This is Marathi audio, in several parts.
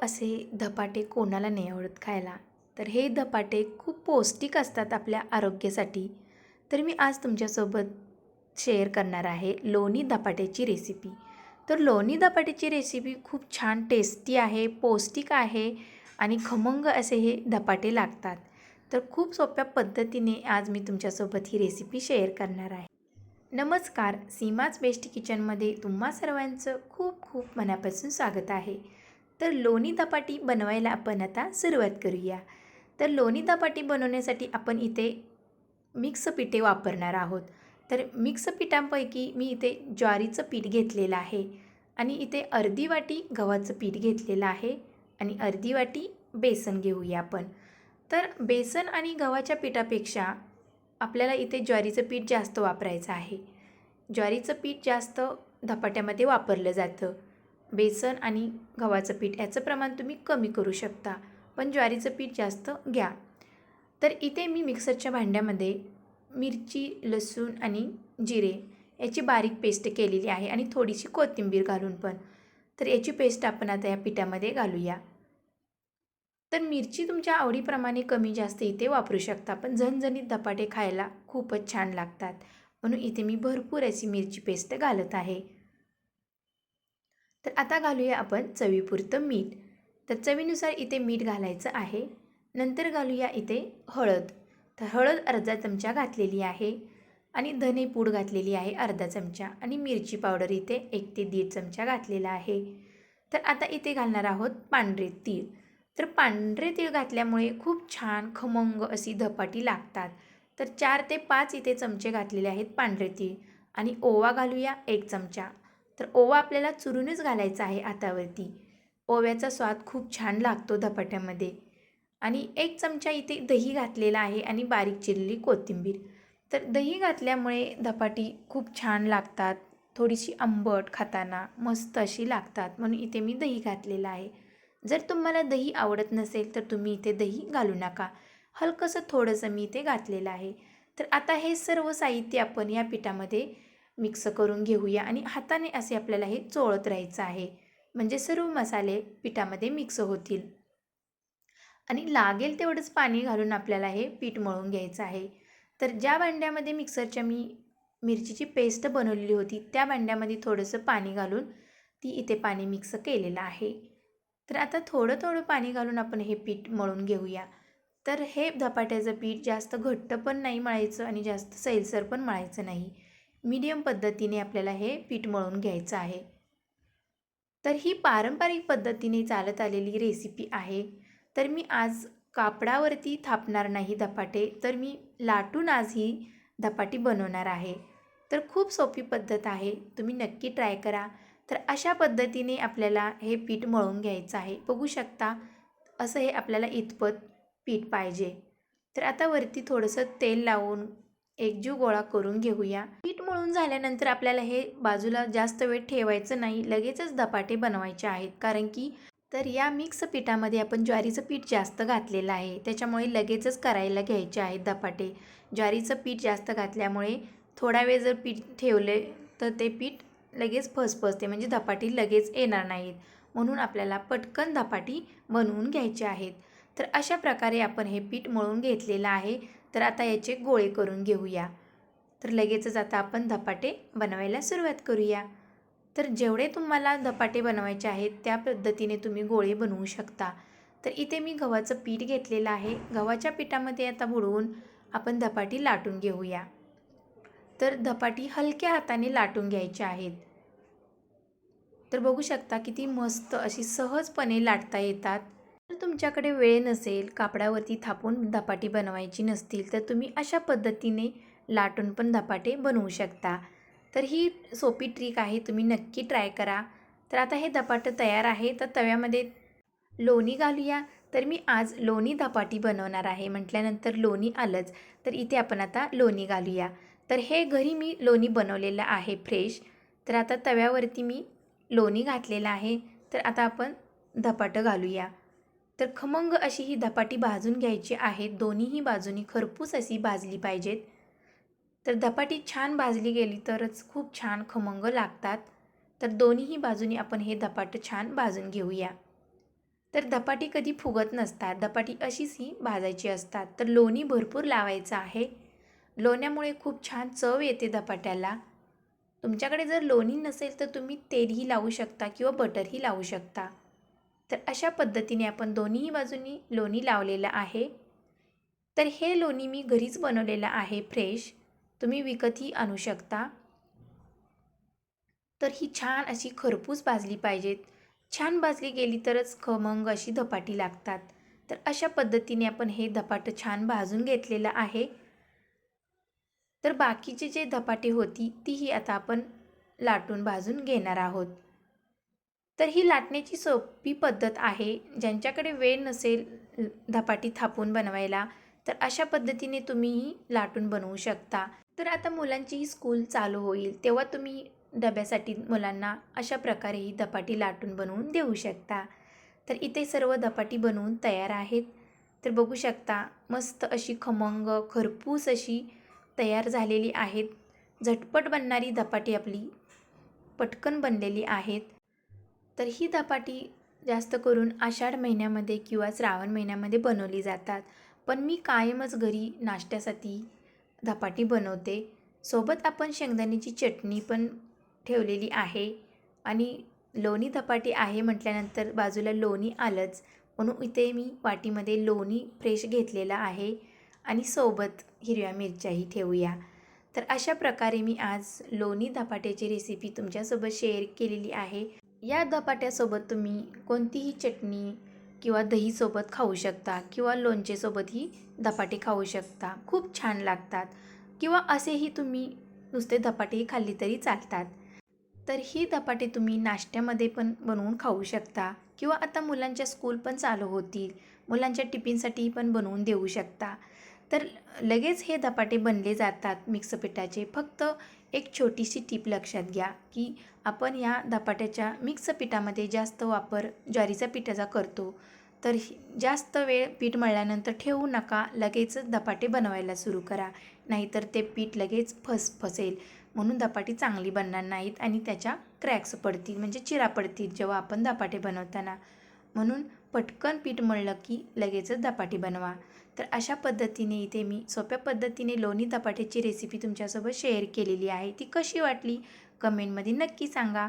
असे धपाटे कोणाला नाही आवडत खायला. तर हे धपाटे खूप पौष्टिक असतात आपल्या आरोग्यासाठी. तर मी आज तुमच्यासोबत शेअर करणार आहे लोणी धपाट्याची रेसिपी. तर लोणी धपाट्याची रेसिपी खूप छान टेस्टी आहे, पौष्टिक आहे आणि खमंग असे हे धपाटे लागतात. तर खूप सोप्या पद्धतीने आज मी तुमच्यासोबत ही रेसिपी शेअर करणार आहे. नमस्कार, सीमाच बेस्ट किचनमध्ये तुम्हा सर्वांचं खूप खूप मनापासून स्वागत आहे. तर लोणी धपाटी बनवायला आपण आता सुरुवात करूया. तर लोणी धपाटी बनवण्यासाठी आपण इथे मिक्स पिठे वापरणार आहोत. तर मिक्स पिठांपैकी मी इथे ज्वारीचं पीठ घेतलेलं आहे आणि इथे अर्धी वाटी गव्हाचं पीठ घेतलेलं आहे आणि अर्धी वाटी बेसन घेऊया आपण. तर बेसन आणि गव्हाच्या पिठापेक्षा आपल्याला इथे ज्वारीचं पीठ जास्त वापरायचं आहे. ज्वारीचं पीठ जास्त धपाट्यामध्ये वापरलं जातं. बेसन आणि गव्हाचं पीठ याचं प्रमाण तुम्ही कमी करू शकता, पण ज्वारीचं पीठ जास्त घ्या. तर इथे मी मिक्सरच्या भांड्यामध्ये मिरची, लसूण आणि जिरे याची बारीक पेस्ट केलेली आहे आणि थोडीशी कोथिंबीर घालून पण. तर याची पेस्ट आपण आता या पिठामध्ये घालूया. तर मिरची तुमच्या आवडीप्रमाणे कमी जास्त इथे वापरू शकता, पण झणझणीत धपाटे खायला खूपच छान लागतात. म्हणून इथे मी भरपूर अशी मिरची पेस्ट घालत आहे. तर आता घालूया आपण चवीपुरतं मीठ. तर चवीनुसार इथे मीठ घालायचं आहे. नंतर घालूया इथे हळद. तर हळद अर्धा चमचा घातलेली आहे आणि धने पूड घातलेली आहे अर्धा चमचा आणि मिरची पावडर इथे 1 ते 1.5 चमचा घातलेला आहे. तर आता इथे घालणार आहोत पांढरे तीळ. तर पांढरे तीळ घातल्यामुळे खूप छान खमंग अशी धपाटी लागतात. तर 4 ते 5 इथे चमचे घातलेले आहेत पांढरे तीळ आणि ओवा घालूया 1 चमचा. तर ओवा आपल्याला चुरूनच घालायचा आहे हातावरती. ओव्याचा स्वाद खूप छान लागतो धपाट्यामध्ये. आणि 1 चमचा इथे दही घातलेला आहे आणि बारीक चिरलेली कोथिंबीर. तर दही घातल्यामुळे धपाटी खूप छान लागतात. थोडीशी आंबट खाताना मस्त अशी लागतात, म्हणून इथे मी दही घातलेलं आहे. जर तुम्हाला दही आवडत नसेल तर तुम्ही इथे दही घालू नका. हलकंसं थोडंसं मी इथे घातलेलं आहे. तर आता हे सर्व साहित्य आपण या पिठामध्ये मिक्स करून घेऊया आणि हाताने असे आपल्याला हे चोळत राहायचं आहे. म्हणजे सर्व मसाले पिठामध्ये मिक्स होतील. आणि लागेल तेवढंच पाणी घालून आपल्याला हे पीठ मळून घ्यायचं आहे. तर ज्या भांड्यामध्ये मिक्सरच्या मी मिरचीची पेस्ट बनवलेली होती त्या भांड्यामध्ये थोडंसं पाणी घालून ती इथे पाणी मिक्स केलेलं आहे. तर आता थोडं थोडं पाणी घालून आपण हे पीठ मळून घेऊया. तर हे धपाट्याचं पीठ जास्त घट्ट पण नाही मळायचं आणि जास्त सैलसर पण मळायचं नाही. मीडियम पद्धतीने आपल्याला हे पीठ मळून घ्यायचं आहे. तर ही पारंपरिक पद्धतीने चालत आलेली रेसिपी आहे. तर मी आज कापडावरती थापणार नाही धपाटे, तर मी लाटून आज ही धपाटी बनवणार आहे. तर खूप सोपी पद्धत आहे, तुम्ही नक्की ट्राय करा. तर अशा पद्धतीने आपल्याला हे पीठ मळून घ्यायचं आहे. बघू शकता असं हे आपल्याला इतपत पीठ पाहिजे. तर आता वरती थोडंसं तेल लावून एकजीव गोळा करून घेऊया. पीठ मळून झाल्यानंतर आपल्याला हे बाजूला जास्त वेळ ठेवायचं नाही, लगेचच धपाटे बनवायचे आहेत. कारण की तर या मिक्स पिठामध्ये आपण ज्वारीचं पीठ जास्त घातलेलं आहे, त्याच्यामुळे लगेचच करायला घ्यायचे आहेत धपाटे. ज्वारीचं पीठ जास्त घातल्यामुळे थोडा वेळ जर पीठ ठेवले तर ते पीठ लगेच फसफसते, म्हणजे धपाटी लगेच येणार नाहीत. म्हणून आपल्याला पटकन धपाटी बनवून घ्यायचे आहेत. तर अशा प्रकारे आपण हे पीठ मळून घेतलेलं आहे. तर आता याचे गोळे करून घेऊया. तर लगेचच आता आपण धपाटे बनवायला सुरुवात करूया. तर जेवढे तुम्हाला धपाटे बनवायचे आहेत त्या पद्धतीने तुम्ही गोळे बनवू शकता. तर इथे मी गव्हाचं पीठ घेतलेलं आहे. गव्हाच्या पिठामध्ये आता बुडवून आपण धपाटी लाटून घेऊया. तर धपाटी हलक्या हाताने लाटून घ्यायच्या आहेत. तर बघू शकता किती मस्त अशी सहजपणे लाटता येतात. जर तुमच्याकडे वेळ नसेल, कापडावरती थापून धपाटी बनवायची नसतील, तर तुम्ही अशा पद्धतीने लाटून पण धपाटे बनवू शकता. तर ही सोपी ट्रिक आहे, तुम्ही नक्की ट्राय करा. तर आता हे धपाटं तयार आहे. तर तव्यामध्ये लोणी घालूया. तर मी आज लोणी धपाटी बनवणार आहे म्हटल्यानंतर लोणी आलंच. तर इथे आपण आता लोणी घालूया. तर हे घरी मी लोणी बनवलेलं आहे फ्रेश. तर आता तव्यावरती मी लोणी घातलेलं आहे. तर आता आपण धपाटं घालूया. तर खमंग अशी ही धपाटी भाजून घ्यायची आहे. दोन्हीही बाजूनी खरपूस अशी भाजली पाहिजेत. तर धपाटी छान भाजली गेली तरच खूप छान खमंग लागतात. तर दोन्हीही बाजूनी आपण हे धपाटं छान भाजून घेऊया. तर धपाटी कधी फुगत नसतात, धपाटी अशीच ही भाजायची असतात. तर लोणी भरपूर लावायचं आहे. लोण्यामुळे खूप छान चव येते धपाट्याला. तुमच्याकडे जर लोणी नसेल तर तुम्ही तेलही लावू शकता किंवा बटरही लावू शकता. तर अशा पद्धतीने आपण दोन्ही बाजूंनी लोणी लावलेलं आहे. तर हे लोणी मी घरीच बनवलेलं आहे फ्रेश. तुम्ही विकतही आणू शकता. तर ही छान अशी खरपूस भाजली पाहिजेत. छान भाजली गेली तरच खमंग अशी धपाटी लागतात. तर अशा पद्धतीने आपण हे धपाटं छान भाजून घेतलेलं आहे. तर बाकीचे जे धपाटे होती तीही आता आपण लाटून भाजून घेणार आहोत. तर ही लाटण्याची सोपी पद्धत आहे. ज्यांच्याकडे वेळ नसेल धपाटी थापून बनवायला, तर अशा पद्धतीने तुम्हीही लाटून बनवू शकता. तर आता मुलांचीही स्कूल चालू होईल, तेव्हा तुम्ही डब्यासाठी मुलांना अशा प्रकारे ही धपाटी लाटून बनवून देऊ शकता. तर इथे सर्व धपाटी बनवून तयार आहेत. तर बघू शकता मस्त अशी खमंग, खरपूस अशी तयार झालेली आहेत. झटपट बनणारी धपाटी आपली पटकन बनलेली आहेत. तर ही धपाटी जास्त करून आषाढ महिन्यामध्ये किंवा श्रावण महिन्यामध्ये बनवली जातात. पण मी कायमच घरी नाश्त्यासाठी धपाटी बनवते. सोबत आपण शेंगदाण्याची चटणी पण ठेवलेली आहे आणि लोणी धपाटी आहे म्हटल्यानंतर बाजूला लोणी आलंच. म्हणून इथे मी वाटीमध्ये लोणी फ्रेश घेतलेलं आहे आणि सोबत हिरव्या मिरच्याही ठेवूया. तर अशा प्रकारे मी आज लोणी धपाट्याची रेसिपी तुमच्यासोबत शेअर केलेली आहे. या धपाट्यासोबत तुम्ही कोणतीही चटणी किंवा दहीसोबत खाऊ शकता किंवा लोणचेसोबतही धपाटे खाऊ शकता. खूप छान लागतात किंवा असेही तुम्ही नुसते धपाटेही खाल्ली तरी चालतात. तर ही धपाटे तुम्ही नाश्त्यामध्ये पण बनवून खाऊ शकता किंवा आता मुलांच्या स्कूल पण चालू होतील, मुलांच्या टिफिनसाठीही पण बनवून देऊ शकता. तर लगेच हे धपाटे बनले जातात मिक्स पिठाचे. फक्त एक छोटीशी टीप लक्षात घ्या की आपण या धपाट्याच्या मिक्स पिठामध्ये जास्त वापर ज्वारीच्या पिठाचा करतो. तर जास्त वेळ पीठ मळल्यानंतर ठेवू नका, लगेचच धपाटे बनवायला सुरू करा. नाहीतर ते पीठ लगेच फसेल. म्हणून धपाटी चांगली बनणार नाहीत आणि त्याच्या क्रॅक्स पडतील म्हणजे चिरा पडतील जेव्हा आपण धपाटे बनवताना. म्हणून पटकन पीठ मळलं की लगेचच धपाटी बनवा. तर अशा पद्धतीने इथे मी सोप्या पद्धतीने लोणी धपाट्याची रेसिपी तुमच्यासोबत शेअर केलेली आहे. ती कशी वाटली कमेंटमध्ये नक्की सांगा.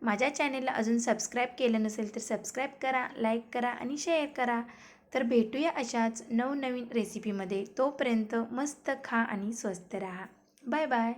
माझ्या चॅनेलला अजून सबस्क्राईब केलं नसेल तर सबस्क्राईब करा, लाईक करा आणि शेअर करा. तर भेटूया अशाच नवनवीन रेसिपीमध्ये. तोपर्यंत मस्त खा आणि स्वस्त राहा. Bye bye.